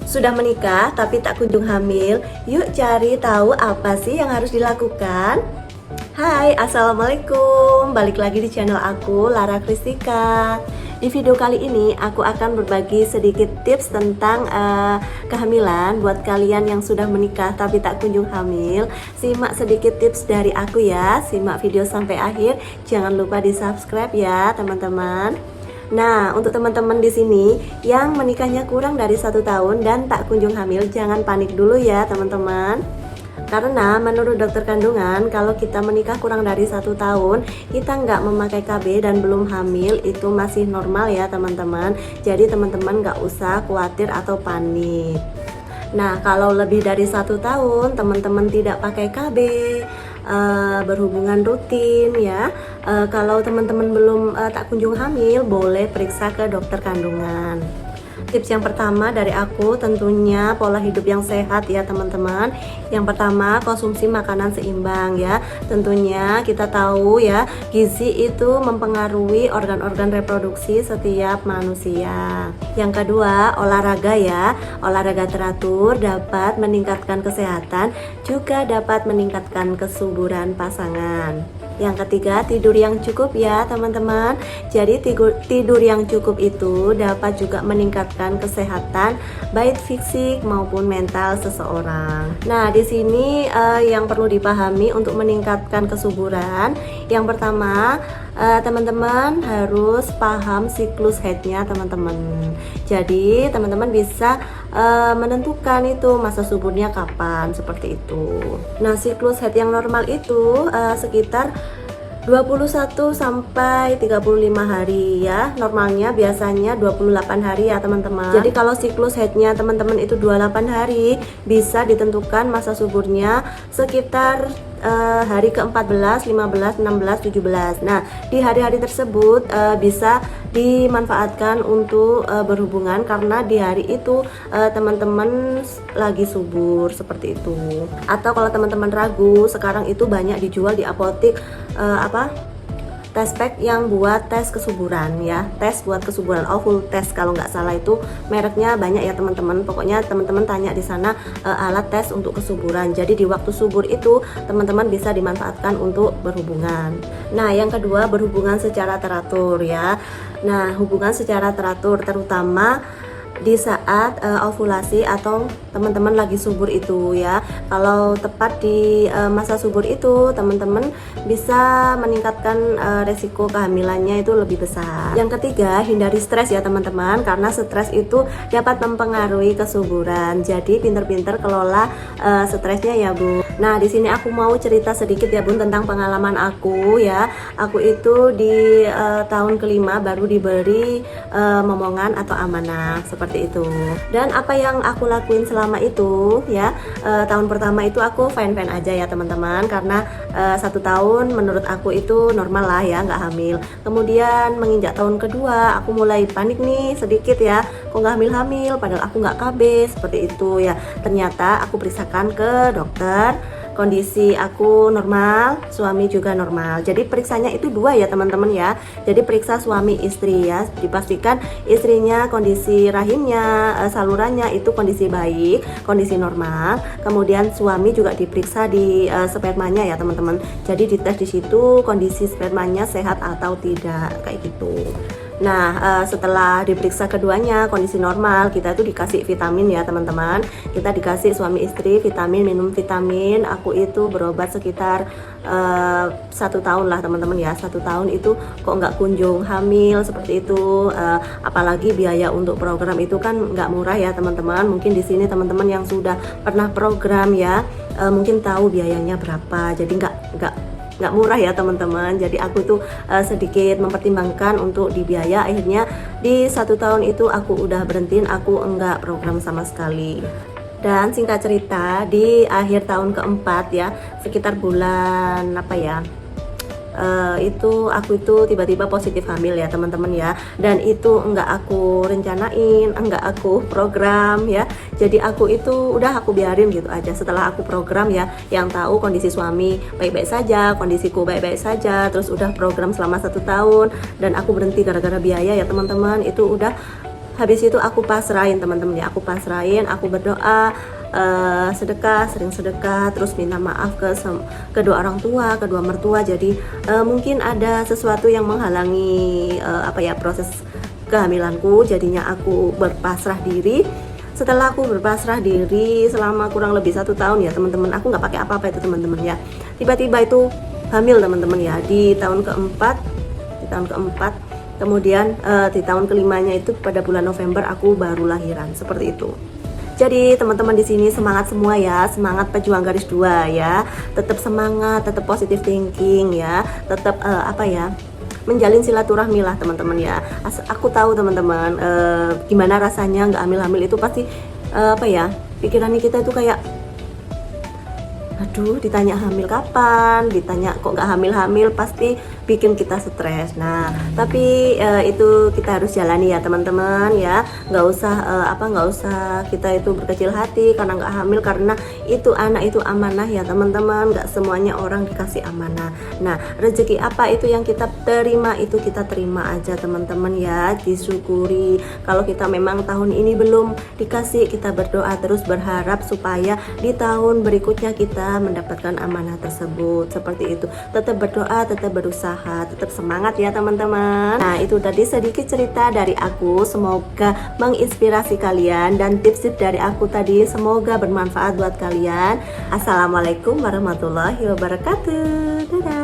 Sudah menikah tapi tak kunjung hamil? Yuk cari tahu apa sih yang harus dilakukan. Hai, assalamualaikum. Balik lagi di channel aku, Lara Kristika. Di video kali ini aku akan berbagi sedikit tips tentang kehamilan buat kalian yang sudah menikah tapi tak kunjung hamil. Simak sedikit tips dari aku ya. Simak video sampai akhir. Jangan lupa di subscribe ya teman-teman. Nah, untuk teman-teman di sini yang menikahnya kurang dari 1 tahun dan tak kunjung hamil, jangan panik dulu ya teman-teman. Karena menurut dokter kandungan, kalau kita menikah kurang dari 1 tahun, kita nggak memakai KB dan belum hamil, itu masih normal ya teman-teman. Jadi teman-teman nggak usah khawatir atau panik. Nah, kalau lebih dari 1 tahun, teman-teman tidak pakai KB, berhubungan rutin ya. Kalau teman-teman belum tak kunjung hamil, boleh periksa ke dokter kandungan. Tips yang pertama dari aku tentunya pola hidup yang sehat ya teman-teman. Yang pertama, konsumsi makanan seimbang ya. Tentunya kita tahu ya, gizi itu mempengaruhi organ-organ reproduksi setiap manusia. Yang kedua, olahraga ya. Olahraga teratur dapat meningkatkan kesehatan, juga dapat meningkatkan kesuburan pasangan. Yang ketiga, tidur yang cukup ya teman-teman. Jadi tidur yang cukup itu dapat juga meningkatkan kesehatan baik fisik maupun mental seseorang. Nah, di sini yang perlu dipahami untuk meningkatkan kesuburan, yang pertama teman-teman harus paham siklus haidnya teman-teman. Jadi teman-teman bisa menentukan itu masa suburnya kapan, seperti itu. Nah, siklus haid yang normal itu sekitar 21 sampai 35 hari ya. Normalnya biasanya 28 hari ya teman-teman. Jadi kalau siklus haidnya teman-teman itu 28 hari, bisa ditentukan masa suburnya sekitar hari ke-14, 15, 16, 17. Nah, di hari-hari tersebut bisa dimanfaatkan untuk berhubungan karena di hari itu teman-teman lagi subur, seperti itu. Atau kalau teman-teman ragu, sekarang itu banyak dijual di apotik tes pack yang buat tes kesuburan ya, tes buat kesuburan, full test kalau nggak salah, itu mereknya banyak ya teman-teman. Pokoknya teman-teman tanya di sana alat tes untuk kesuburan. Jadi di waktu subur itu teman-teman bisa dimanfaatkan untuk berhubungan. Nah, yang kedua, berhubungan secara teratur ya. Nah, hubungan secara teratur terutama di saat ovulasi atau teman-teman lagi subur itu ya. Kalau tepat di masa subur itu, teman-teman bisa meningkatkan resiko kehamilannya itu lebih besar. Yang ketiga, hindari stres ya teman-teman, karena stres itu dapat mempengaruhi kesuburan. Jadi pinter-pinter kelola stresnya ya Bu. Nah, di sini aku mau cerita sedikit ya Bun tentang pengalaman aku ya. Aku itu di tahun kelima baru diberi momongan atau amanah, seperti itu. Dan apa yang aku lakuin selama itu ya, tahun pertama itu aku fine-fine aja ya teman-teman, karena 1 tahun menurut aku itu normal lah ya, nggak hamil. Kemudian menginjak tahun kedua aku mulai panik nih sedikit ya, kok nggak hamil-hamil padahal aku nggak KB, seperti itu ya. Ternyata aku periksakan ke dokter, kondisi aku normal, suami juga normal. Jadi periksanya itu 2 ya teman-teman ya. Jadi periksa suami istri ya, dipastikan istrinya kondisi rahimnya, salurannya itu kondisi baik, kondisi normal. Kemudian suami juga diperiksa di spermanya ya teman-teman. Jadi dites di situ kondisi spermanya sehat atau tidak, kayak gitu. Nah, setelah diperiksa keduanya kondisi normal, kita itu dikasih vitamin ya teman-teman. Kita dikasih suami istri vitamin, minum vitamin. Aku itu berobat sekitar 1 tahun lah teman-teman ya. 1 tahun itu kok nggak kunjung hamil, seperti itu. Apalagi biaya untuk program itu kan nggak murah ya teman-teman. Mungkin di sini teman-teman yang sudah pernah program ya, mungkin tahu biayanya berapa. Jadi nggak murah ya teman-teman. Jadi aku tuh sedikit mempertimbangkan untuk dibiaya. Akhirnya di 1 tahun itu aku udah berhentiin, aku enggak program sama sekali. Dan singkat cerita, di akhir tahun keempat ya, sekitar bulan itu aku itu tiba-tiba positif hamil ya teman-teman ya. Dan itu enggak aku rencanain, enggak aku program ya. Jadi aku itu udah aku biarin gitu aja. Setelah aku program ya, yang tahu kondisi suami baik-baik saja, kondisiku baik-baik saja. Terus udah program selama 1 tahun dan aku berhenti gara-gara biaya ya teman-teman. Itu udah Habis itu aku pasrahin teman-teman ya, aku pasrahin, aku berdoa, sedekah, sering sedekah, terus minta maaf ke kedua orang tua, kedua mertua. Jadi mungkin ada sesuatu yang menghalangi proses kehamilanku, jadinya aku berpasrah diri. Setelah aku berpasrah diri selama kurang lebih 1 tahun ya teman-teman, aku nggak pakai apa-apa itu teman-teman ya, tiba-tiba itu hamil teman-teman ya, di tahun keempat, kemudian di tahun kelimanya itu pada bulan November aku baru lahiran, seperti itu. Jadi teman-teman di sini semangat semua ya, semangat pejuang garis 2 ya, tetap semangat, tetap positive thinking ya, tetap menjalin silaturahmi lah teman-teman ya. Aku tahu teman-teman gimana rasanya nggak hamil-hamil itu pasti pikirannya kita itu kayak aduh, ditanya hamil kapan, ditanya kok nggak hamil-hamil, pasti bikin kita stres. Nah, tapi itu kita harus jalani ya teman-teman ya. Nggak usah kita itu berkecil hati karena nggak hamil, karena itu anak itu amanah ya teman-teman. Nggak semuanya orang dikasih amanah. Nah, rezeki apa itu yang kita terima, itu kita terima aja teman-teman ya, disyukuri. Kalau kita memang tahun ini belum dikasih, kita berdoa terus, berharap supaya di tahun berikutnya kita mendapatkan amanah tersebut. Seperti itu, tetap berdoa, tetap berusaha, tetap semangat ya teman-teman. Nah, itu tadi sedikit cerita dari aku, semoga menginspirasi kalian, dan tips-tips dari aku tadi semoga bermanfaat buat kalian. Assalamualaikum warahmatullahi wabarakatuh. Dadah.